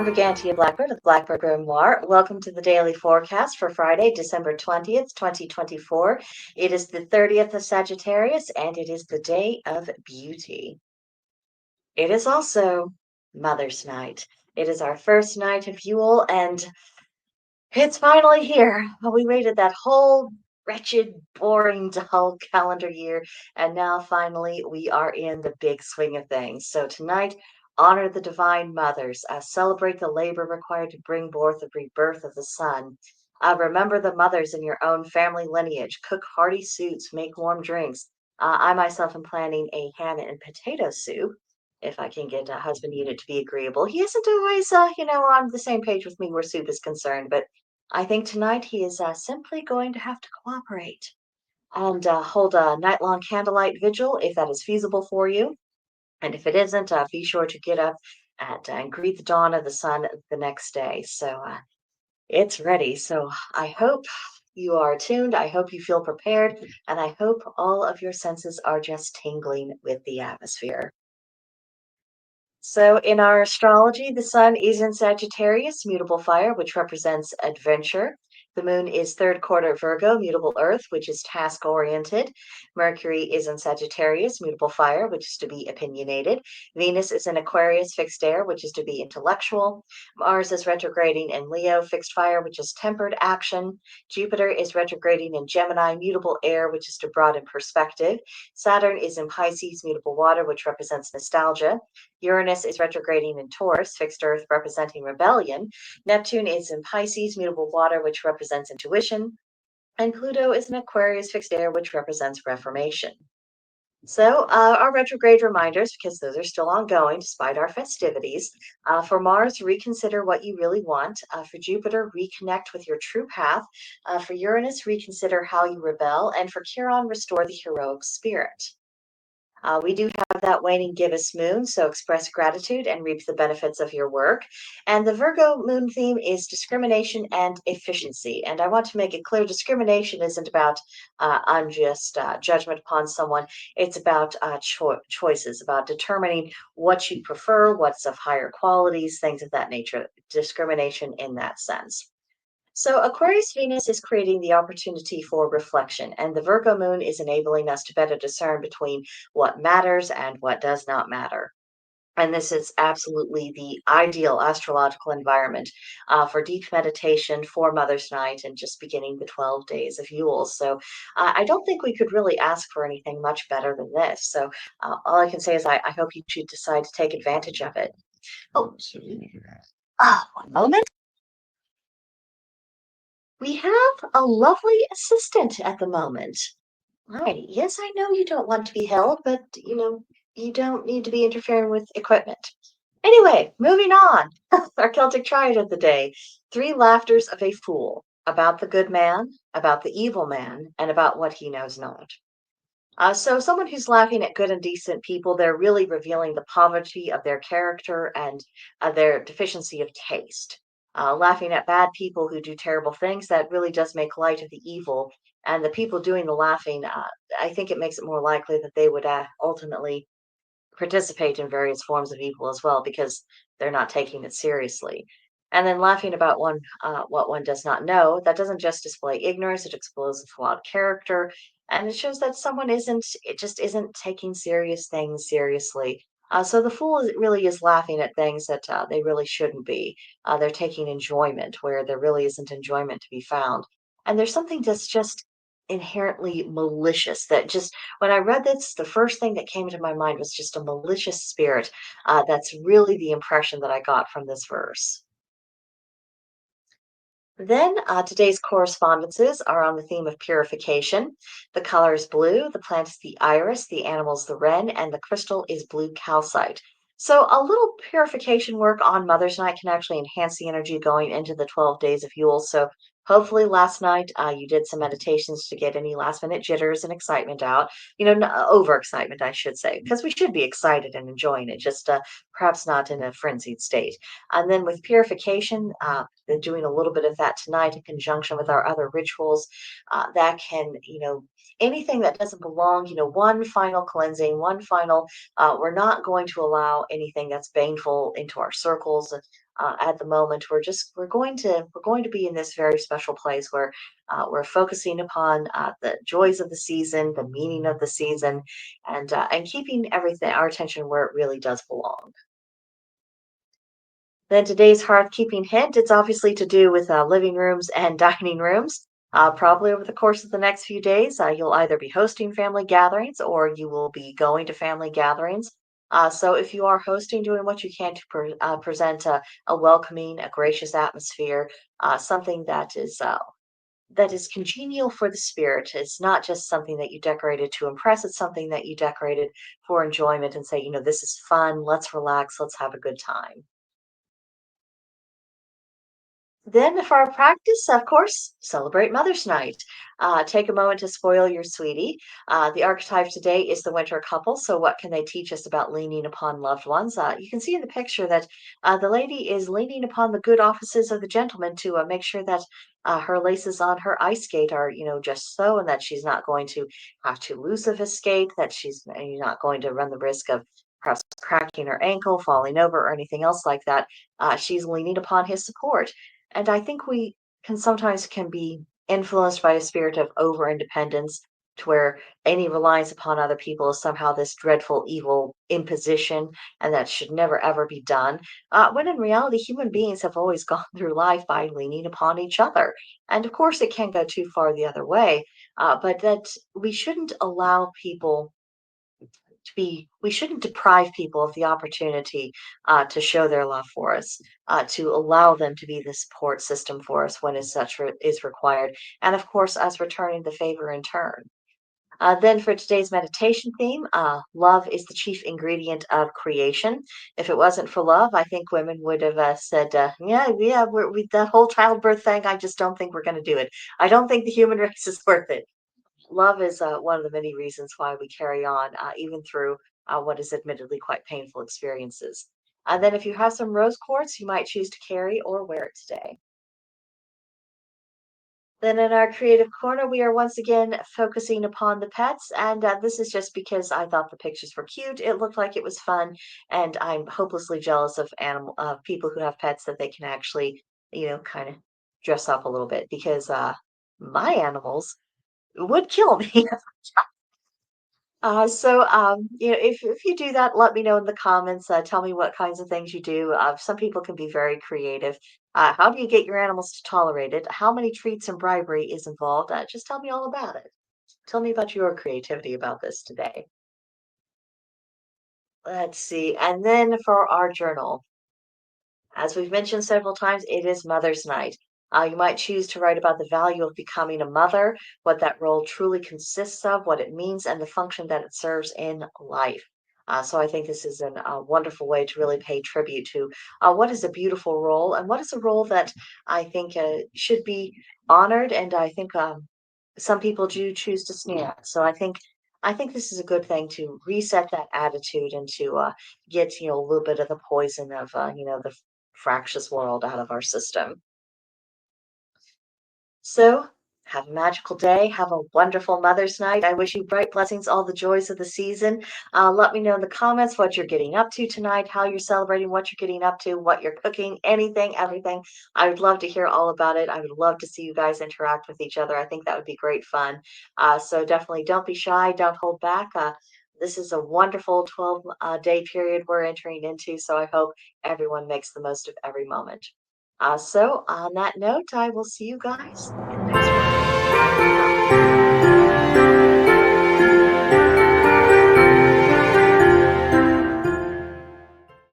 Brigantia Blackbird of the Blackbird Grimoire. Welcome to the daily forecast for Friday, December 20th, 2024. It is the 30th of Sagittarius, and it is the day of beauty. It is also Mother's Night. It is our first night of Yule, and it's finally here. We waited that whole wretched, boring, dull calendar year, and now finally we are in the big swing of things. So tonight, honor the divine mothers, celebrate the labor required to bring forth the rebirth of the sun. Remember the mothers in your own family lineage. Cook hearty soups, make warm drinks. I myself am planning a ham and potato soup if I can get a husband unit to be agreeable. He isn't always, on the same page with me where soup is concerned, but I think tonight he is simply going to have to cooperate and hold a night-long candlelight vigil if that is feasible for you. And if it isn't, be sure to get up and greet the dawn of the sun the next day. So it's ready. So I hope you are tuned. I hope you feel prepared. And I hope all of your senses are just tingling with the atmosphere. So in our astrology, the sun is in Sagittarius, mutable fire, which represents adventure. The moon is third quarter Virgo, mutable earth, which is task oriented. Mercury is in Sagittarius, mutable fire, which is to be opinionated. Venus is in Aquarius, fixed air, which is to be intellectual. Mars is retrograding in Leo, fixed fire, which is tempered action. Jupiter is retrograding in Gemini, mutable air, which is to broaden perspective. Saturn is in Pisces, mutable water, which represents nostalgia. Uranus is retrograding in Taurus, fixed earth, representing rebellion. Neptune is in Pisces, mutable water, which represents intuition. And Pluto is in Aquarius, fixed air, which represents reformation. So our retrograde reminders, because those are still ongoing despite our festivities. For Mars, reconsider what you really want. For Jupiter, reconnect with your true path. For Uranus, reconsider how you rebel. And for Chiron, restore the heroic spirit. We do have that waning gibbous moon, so express gratitude and reap the benefits of your work. And the Virgo moon theme is discrimination and efficiency. And I want to make it clear, discrimination isn't about unjust judgment upon someone. It's about choices, about determining what you prefer, what's of higher qualities, things of that nature. Discrimination in that sense. So Aquarius Venus is creating the opportunity for reflection, and the Virgo moon is enabling us to better discern between what matters and what does not matter. And this is absolutely the ideal astrological environment for deep meditation for Mother's Night and just beginning the 12 days of Yule. So I don't think we could really ask for anything much better than this. So all I can say is I hope you should decide to take advantage of it. Oh, one moment. We have a lovely assistant at the moment. Alrighty. Yes, I know you don't want to be held, but you don't need to be interfering with equipment. Anyway, moving on. Our Celtic triad of the day. 3 laughters of a fool. About the good man, about the evil man, and about what he knows not. So someone who's laughing at good and decent people, they're really revealing the poverty of their character and their deficiency of taste. Laughing at bad people who do terrible things, that really does make light of the evil. And the people doing the laughing, I think it makes it more likely that they would ultimately participate in various forms of evil as well because they're not taking it seriously. And then laughing about what one does not know, that doesn't just display ignorance, it exposes a flawed character, and it shows that someone just isn't taking serious things seriously. So the fool really is laughing at things that they really shouldn't be. They're taking enjoyment where there really isn't enjoyment to be found. And there's something that's just inherently malicious that just when I read this, the first thing that came to my mind was just a malicious spirit. That's really the impression that I got from this verse. Then today's correspondences are on the theme of purification. The color is blue, the plant is the iris, the animal is the wren, and the crystal is blue calcite. So a little purification work on Mother's Night can actually enhance the energy going into the 12 days of Yule. So hopefully last night you did some meditations to get any last minute jitters and excitement out. Overexcitement, I should say, because we should be excited and enjoying it, just perhaps not in a frenzied state. And then with purification, doing a little bit of that tonight in conjunction with our other rituals, that can, anything that doesn't belong, one final cleansing, one final, we're not going to allow anything that's baneful into our circles. At the moment, we're going to be in this very special place where we're focusing upon the joys of the season, the meaning of the season, and keeping everything our attention where it really does belong. Then today's hearth-keeping hint, it's obviously to do with living rooms and dining rooms. Probably over the course of the next few days, you'll either be hosting family gatherings or you will be going to family gatherings. So if you are hosting, doing what you can to present a welcoming, a gracious atmosphere, something that is congenial for the spirit. It's not just something that you decorated to impress. It's something that you decorated for enjoyment and say, this is fun. Let's relax. Let's have a good time. Then, for our practice, of course, celebrate Mother's Night. Take a moment to spoil your sweetie. The archetype today is the winter couple. So, what can they teach us about leaning upon loved ones? You can see in the picture that the lady is leaning upon the good offices of the gentleman to make sure that her laces on her ice skate are, just so, and that she's not going to have too loose of a skate, that she's not going to run the risk of perhaps cracking her ankle, falling over, or anything else like that. She's leaning upon his support. And I think we can be influenced by a spirit of over independence to where any reliance upon other people is somehow this dreadful evil imposition and that should never ever be done. When in reality, human beings have always gone through life by leaning upon each other. And of course, it can go too far the other way, but that we shouldn't allow people we shouldn't deprive people of the opportunity to show their love for us, to allow them to be the support system for us when as such is required, and of course, us returning the favor in turn. Then for today's meditation theme, love is the chief ingredient of creation. If it wasn't for love, I think women would have said, "Yeah, yeah, that whole childbirth thing. I just don't think we're going to do it. I don't think the human race is worth it." Love is one of the many reasons why we carry on, even through what is admittedly quite painful experiences. And then, if you have some rose quartz, you might choose to carry or wear it today. Then, in our creative corner, we are once again focusing upon the pets. And this is just because I thought the pictures were cute. It looked like it was fun. And I'm hopelessly jealous of people who have pets that they can actually, kind of dress up a little bit because my animals would kill me. If you do that, let me know in the comments. Tell me what kinds of things you do. Some people can be very creative. How do you get your animals to tolerate it? How many treats and bribery is involved? Just tell me all about it. Tell me about your creativity about this today. Let's see. And then for our journal, as we've mentioned several times, it is Mother's Night. You might choose to write about the value of becoming a mother, what that role truly consists of, what it means, and the function that it serves in life. So I think this is a wonderful way to really pay tribute to what is a beautiful role and what is a role that I think should be honored. And I think some people do choose to sneer at. So I think this is a good thing to reset that attitude and to get a little bit of the poison of the fractious world out of our system. So, have a magical day. Have a wonderful Mother's Night. I wish you bright blessings, all the joys of the season. Let me know in the comments what you're getting up to tonight, how you're celebrating, what you're getting up to, what you're cooking, anything, everything. I would love to hear all about it. I would love to see you guys interact with each other. I think that would be great fun. So, definitely don't be shy, don't hold back. This is a wonderful 12-day period we're entering into, so I hope everyone makes the most of every moment. So, on that note, I will see you guys in the next one.